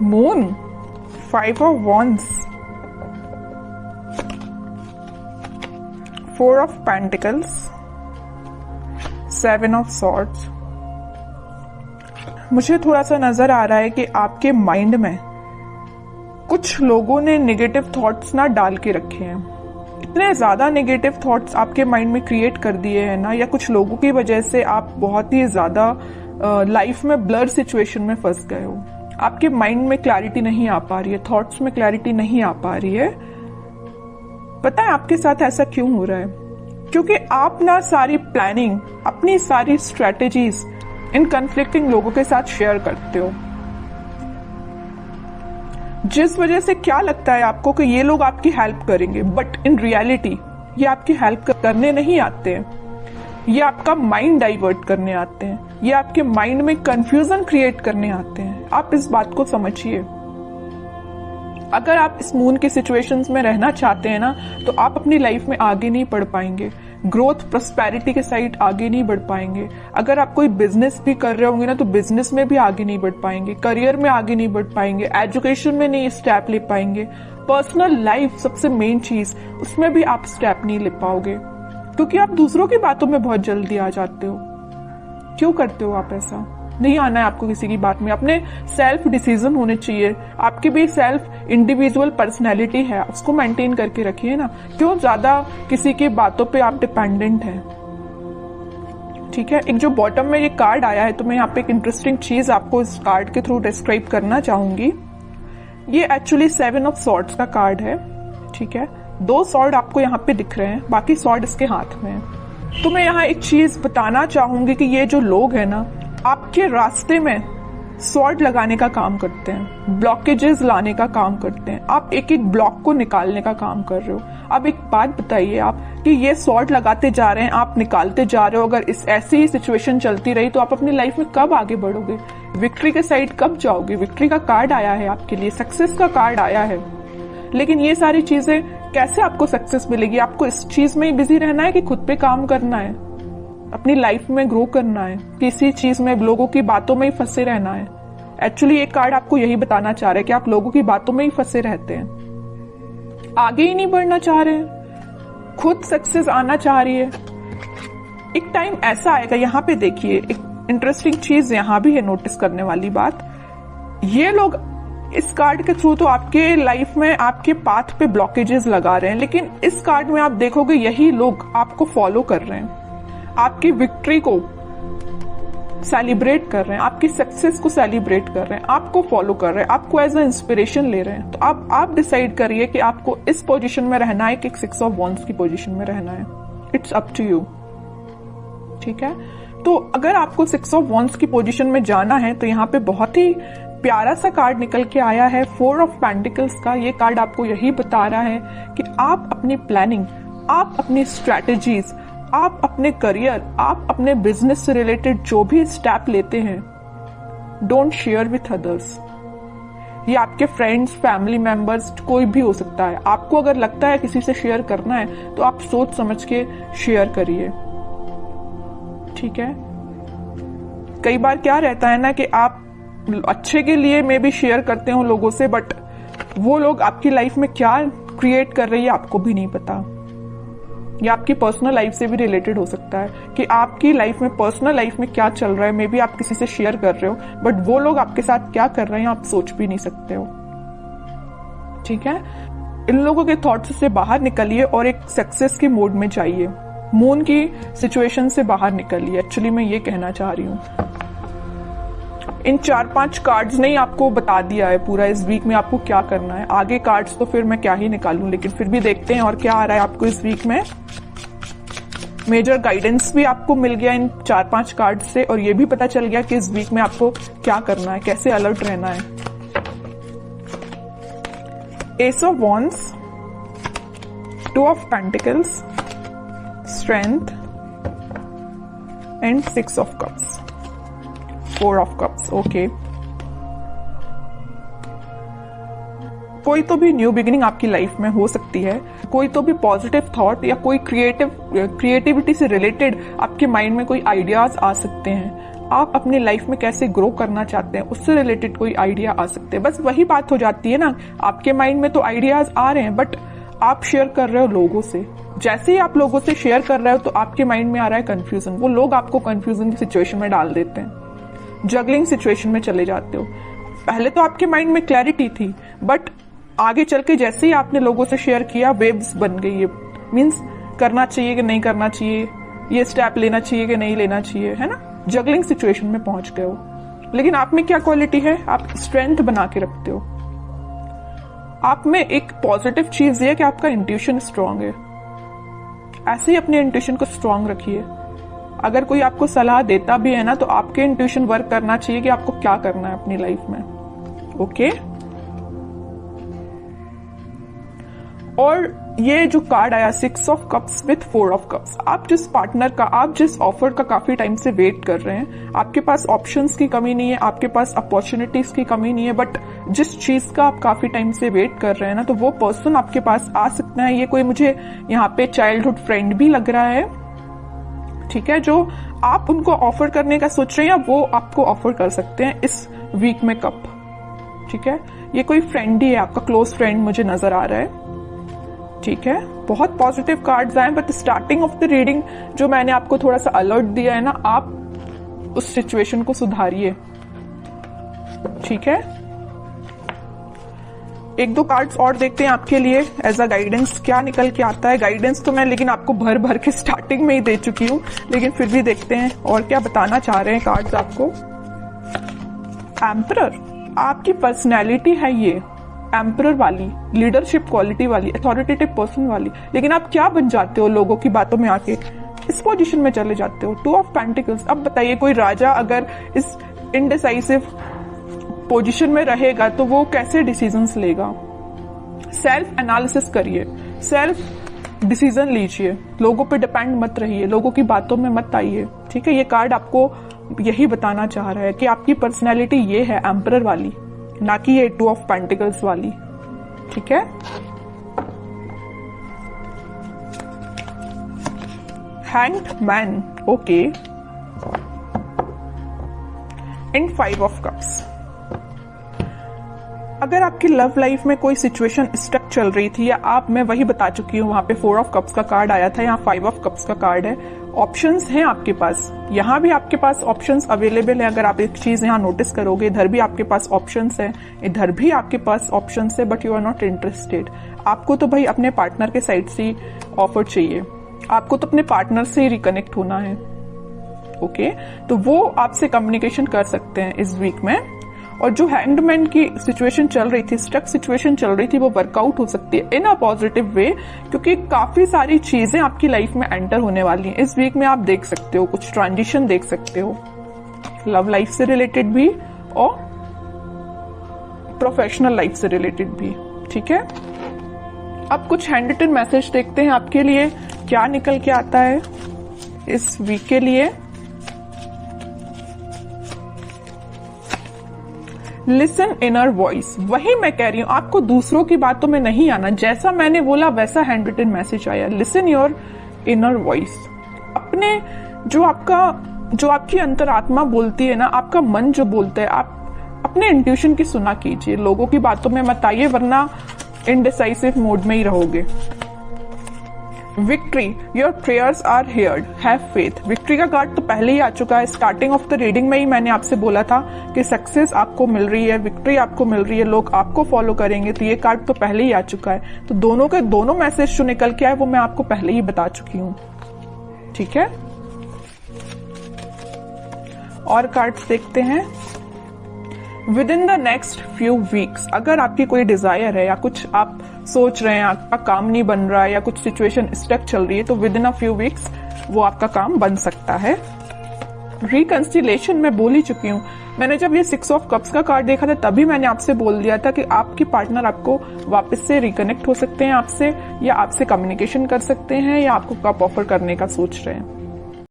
Moon, 5 of wands, 4 of pentacles, 7 of swords। मुझे थोड़ा सा नजर आ रहा है कि आपके माइंड में कुछ लोगों ने नेगेटिव थॉट्स ना डाल के रखे हैं। इतने ज्यादा नेगेटिव थॉट्स आपके माइंड में क्रिएट कर दिए हैं ना, या कुछ लोगों की वजह से आप बहुत ही ज्यादा लाइफ में ब्लर सिचुएशन में फंस गए हो। आपके माइंड में क्लैरिटी नहीं आ पा रही है, थॉट्स में क्लैरिटी नहीं आ पा रही है। पता है आपके साथ ऐसा क्यों हो रहा है? क्योंकि आप ना सारी प्लानिंग, अपनी सारी स्ट्रेटेजीज इन कन्फ्लिक्टिंग लोगों के साथ शेयर करते हो, जिस वजह से क्या लगता है आपको कि ये लोग आपकी हेल्प करेंगे, बट इन रियलिटी ये आपकी हेल्प करने नहीं आते हैं। ये आपका माइंड डाइवर्ट करने आते हैं, ये आपके माइंड में कंफ्यूजन क्रिएट करने आते हैं। आप इस बात को समझिए। अगर आप इस मून की सिचुएशंस में रहना चाहते हैं ना, तो आप अपनी लाइफ में आगे नहीं बढ़ पाएंगे, ग्रोथ प्रोस्पेरिटी के साइड आगे नहीं बढ़ पाएंगे। अगर आप कोई बिजनेस भी कर रहे होंगे ना, तो बिजनेस में भी आगे नहीं बढ़ पाएंगे, करियर में आगे नहीं बढ़ पाएंगे, एजुकेशन में नहीं स्टेप ले पाएंगे, पर्सनल लाइफ सबसे मेन चीज, उसमें भी आप स्टेप नहीं ले पाओगे, क्योंकि आप दूसरों की बातों में बहुत जल्दी आ जाते हो। क्यों करते हो आप ऐसा? नहीं आना है आपको किसी की बात में। अपने सेल्फ डिसीजन होने चाहिए। आपकी भी सेल्फ इंडिविजुअल पर्सनैलिटी है, उसको मेंटेन करके रखिए ना। क्यों ज्यादा किसी की बातों पे आप डिपेंडेंट हैं? ठीक है, एक जो बॉटम में ये कार्ड आया है, तो मैं यहाँ पे एक इंटरेस्टिंग चीज आपको इस कार्ड के थ्रू डिस्क्राइब करना चाहूंगी। ये एक्चुअली 7 ऑफ सॉर्ड्स का कार्ड है। ठीक है, 2 सॉर्ड आपको यहाँ पे दिख रहे हैं, बाकी सॉर्ड इसके हाथ में है। तो मैं यहाँ एक चीज बताना चाहूंगी कि ये जो लोग हैं ना, आपके रास्ते में सॉर्ड लगाने का काम करते हैं, ब्लॉकेजेस लाने का काम करते हैं। आप एक एक ब्लॉक को निकालने का काम कर रहे हो। अब एक बात बताइए आप कि ये सॉर्ड लगाते जा रहे हैं, आप निकालते जा रहे हो। अगर इस ऐसी ही सिचुएशन चलती रही तो आप अपनी लाइफ में कब आगे बढ़ोगे? विक्ट्री के साइड कब जाओगे? विक्ट्री का कार्ड आया है आपके लिए, सक्सेस का कार्ड आया है, लेकिन ये सारी चीजें कैसे आपको सक्सेस मिलेगी? आपको इस चीज में ही बिजी रहना है कि खुद पे काम करना है, अपनी लाइफ में ग्रो करना है, किसी चीज में लोगों की बातों में ही फंसे रहना है? एक्चुअली एक कार्ड आपको यही बताना चाह रहा है कि आप लोगों की बातों में ही फंसे रहते हैं, आगे ही नहीं बढ़ना चाह रहे हैं, खुद सक्सेस आना चाह रही है। एक टाइम ऐसा आएगा, यहाँ पे देखिए एक इंटरेस्टिंग चीज यहाँ भी है नोटिस करने वाली बात। ये लोग इस कार्ड के थ्रू तो आपके लाइफ में आपके पाथ पे ब्लॉकेजेस लगा रहे हैं, लेकिन इस कार्ड में आप देखोगे यही लोग आपको फॉलो कर रहे हैं, आपकी विक्ट्री को सेलिब्रेट कर रहे हैं, आपकी सक्सेस को सेलिब्रेट कर रहे हैं, आपको फॉलो कर रहे हैं, आपको एज अ इंस्पिरेशन ले रहे हैं। तो आप डिसाइड करिए कि आपको इस पोजीशन में रहना है कि 6 ऑफ वॉन्ड्स की पोजीशन में रहना है। It's up to you. ठीक है, तो अगर आपको 6 ऑफ वॉन्ड्स की पोजीशन में जाना है, तो यहाँ पे बहुत ही प्यारा सा कार्ड निकल के आया है, 4 ऑफ पेंटिकल्स का। ये कार्ड आपको यही बता रहा है कि आप अपनी प्लानिंग, आप अपनी स्ट्रैटेजीज, आप अपने करियर, आप अपने बिजनेस से रिलेटेड जो भी स्टेप लेते हैं, डोंट शेयर विथ अदर्स। ये आपके फ्रेंड्स, फैमिली मेंबर्स, कोई भी हो सकता है। आपको अगर लगता है किसी से शेयर करना है, तो आप सोच समझ के शेयर करिए। ठीक है, कई बार क्या रहता है ना कि आप अच्छे के लिए मे भी शेयर करते हो लोगों से, बट वो लोग आपकी लाइफ में क्या क्रिएट कर रही है आपको भी नहीं पता। या आपकी पर्सनल लाइफ से भी रिलेटेड हो सकता है कि आपकी लाइफ में, पर्सनल लाइफ में क्या चल रहा है, मे बी आप किसी से शेयर कर रहे हो, बट वो लोग आपके साथ क्या कर रहे हैं आप सोच भी नहीं सकते हो। ठीक है, इन लोगों के थॉट्स से बाहर निकलिए और एक सक्सेस के मोड में जाइए। मून की सिचुएशन से बाहर निकलिए, एक्चुअली मैं ये कहना चाह रही हूँ। इन 4-5 कार्ड्स ने ही आपको बता दिया है पूरा इस वीक में आपको क्या करना है। आगे कार्ड्स तो फिर मैं क्या ही निकालूं, लेकिन फिर भी देखते हैं और क्या आ रहा है आपको इस वीक में। मेजर गाइडेंस भी आपको मिल गया इन 4-5 कार्ड से, और ये भी पता चल गया कि इस वीक में आपको क्या करना है, कैसे अलर्ट रहना है। S of wands, 2 of pentacles, strength and 6 of cups, 4 of cups. Okay, कोई तो भी न्यू बिगिनिंग आपकी लाइफ में हो सकती है, कोई तो भी पॉजिटिव थॉट या कोई क्रिएटिविटी से रिलेटेड आपके माइंड में कोई आइडियाज आ सकते हैं। आप अपनी लाइफ में कैसे ग्रो करना चाहते हैं उससे रिलेटेड कोई आइडिया आ सकते हैं। बस वही बात हो जाती है ना, आपके माइंड में तो आइडियाज आ रहे हैं बट आप शेयर कर रहे हो लोगों से। जैसे ही आप लोगों से शेयर कर रहे हो तो आपके माइंड में आ रहा है कंफ्यूजन, वो लोग आपको कंफ्यूजन की सिचुएशन में डाल देते हैं, जगलिंग सिचुएशन में चले जाते हो। पहले तो आपके माइंड में क्लैरिटी थी बट आगे चल के जैसे ही आपने लोगों से शेयर किया वेव्स बन गई है, मीन्स करना चाहिए कि नहीं करना चाहिए, ये स्टेप लेना चाहिए कि नहीं लेना चाहिए, है ना, जगलिंग सिचुएशन में पहुंच गए हो। लेकिन आप में क्या क्वालिटी है, आप स्ट्रेंथ बना के रखते हो। आप में एक पॉजिटिव चीज ये है कि आपका इंट्यूशन स्ट्रांग है। ऐसे ही अपने इंट्यूशन को स्ट्रांग रखिए। अगर कोई आपको सलाह देता भी है ना तो आपके इंट्यूशन वर्क करना चाहिए कि आपको क्या करना है अपनी लाइफ में। ओके, और ये जो कार्ड आया 6 of cups with 4 of cups, आप जिस पार्टनर का, आप जिस ऑफर का काफी टाइम से वेट कर रहे हैं, आपके पास ऑप्शंस की कमी नहीं है, आपके पास अपॉर्चुनिटीज की कमी नहीं है, बट जिस चीज का आप काफी टाइम से वेट कर रहे हैं ना, तो वो पर्सन आपके पास आ सकता है। ये कोई मुझे यहाँ पे चाइल्डहुड फ्रेंड भी लग रहा है, ठीक है, जो आप उनको ऑफर करने का सोच रहे हैं, वो आपको ऑफर कर सकते हैं इस वीक में कप, ठीक है। ये कोई फ्रेंड ही है, आपका क्लोज फ्रेंड मुझे नजर आ रहा है, ठीक है। बहुत पॉजिटिव कार्ड्स आए but starting of the reading जो मैंने आपको थोड़ा सा अलर्ट दिया है ना, आप उस सिचुएशन को सुधारिए, ठीक है। एक दो कार्ड्स और देखते हैं आपके लिए एज अ गाइडेंस, क्या निकल के आता है। गाइडेंस तो मैं लेकिन आपको भर भर के स्टार्टिंग में ही दे चुकी हूं, लेकिन फिर भी देखते हैं और क्या बताना चाह रहे हैं कार्ड्स आपको। एम्परर, आपकी पर्सनैलिटी है ये एम्परर वाली, लीडरशिप क्वालिटी वाली, अथॉरिटेटिव पर्सन वाली, लेकिन आप क्या बन जाते हो लोगों की बातों में आके, इस पोजीशन में चले जाते हो। 2 ऑफ पेंटिकल्स, अब बताइए कोई राजा अगर इस इनडिसाइसिव पोजीशन में रहेगा तो वो कैसे डिसीजंस लेगा। सेल्फ एनालिसिस करिए, सेल्फ डिसीजन लीजिए, लोगों पे डिपेंड मत रहिए, लोगों की बातों में मत आइए, ठीक है। ये कार्ड आपको यही बताना चाह रहा है कि आपकी पर्सनैलिटी ये है एम्परर वाली, ना कि ये 2 ऑफ पेंटिकल्स वाली, ठीक है। Hanged man, okay, and 5 of cups. अगर आपकी लव लाइफ में कोई सिचुएशन स्टक चल रही थी, या आप, मैं वही बता चुकी हूं, वहां पे 4 ऑफ कप्स का कार्ड आया था, यहाँ 5 ऑफ कप्स का कार्ड है। ऑप्शंस हैं आपके पास, यहाँ भी आपके पास ऑप्शंस अवेलेबल है। अगर आप एक चीज यहाँ नोटिस करोगे, इधर भी आपके पास ऑप्शंस है, इधर भी आपके पास ऑप्शंस है, but you are not interested. आपको तो भाई अपने पार्टनर के साइड से ऑफर चाहिए, आपको तो अपने पार्टनर से ही रिकनेक्ट होना है, ओके। तो वो आपसे कम्युनिकेशन कर सकते हैं इस वीक में। और जो हैंगड की सिचुएशन चल रही थी, स्टक सिचुएशन चल रही थी, वो वर्कआउट हो सकती है इन अ पॉजिटिव वे, क्योंकि काफी सारी चीजें आपकी लाइफ में एंटर होने वाली हैं इस वीक में। आप देख सकते हो कुछ ट्रांजिशन देख सकते हो, लव लाइफ से रिलेटेड भी और प्रोफेशनल लाइफ से रिलेटेड भी, ठीक है। अब कुछ हैंड रिटन मैसेज देखते हैं आपके लिए क्या निकल के आता है इस वीक के लिए। लिसन इनर वॉइस, वही मैं कह रही हूं, आपको दूसरों की बातों में नहीं आना, जैसा मैंने बोला वैसा हैंड रिटन मैसेज आया। लिसन योर इनर वॉइस, अपने जो आपकी अंतरात्मा बोलती है ना, आपका मन जो बोलता है, आप अपने इंट्यूशन की सुना कीजिए, लोगों की बातों में मत आइए, वरना इनडिसाइसिव मोड में ही रहोगे। Victory, your prayers are heard, have faith. Victory का कार्ड तो पहले ही आ चुका है, स्टार्टिंग ऑफ द रीडिंग में ही मैंने आपसे बोला था कि सक्सेस आपको मिल रही है, विक्ट्री आपको मिल रही है, लोग आपको फॉलो करेंगे, तो ये कार्ड तो पहले ही आ चुका है। तो दोनों के दोनों मैसेज जो निकल के आए वो मैं आपको पहले ही बता चुकी हूं, ठीक है। और कार्ड्स देखते हैं। With in the next few weeks, अगर आपकी कोई डिजायर है या कुछ आप सोच रहे हैं, आपका काम नहीं बन रहा है या कुछ सिचुएशन स्टक चल रही है, तो with in a few weeks वो आपका काम बन सकता है। रिकंसिलेशन मैं बोल ही चुकी हूँ, मैंने जब ये 6 ऑफ कप्स का कार्ड देखा था तभी मैंने आपसे बोल दिया था कि आपकी पार्टनर आपको वापस से रिकनेक्ट हो सकते हैं आपसे, या आपसे कम्युनिकेशन कर सकते हैं, या आपको कप ऑफर करने का सोच रहे हैं।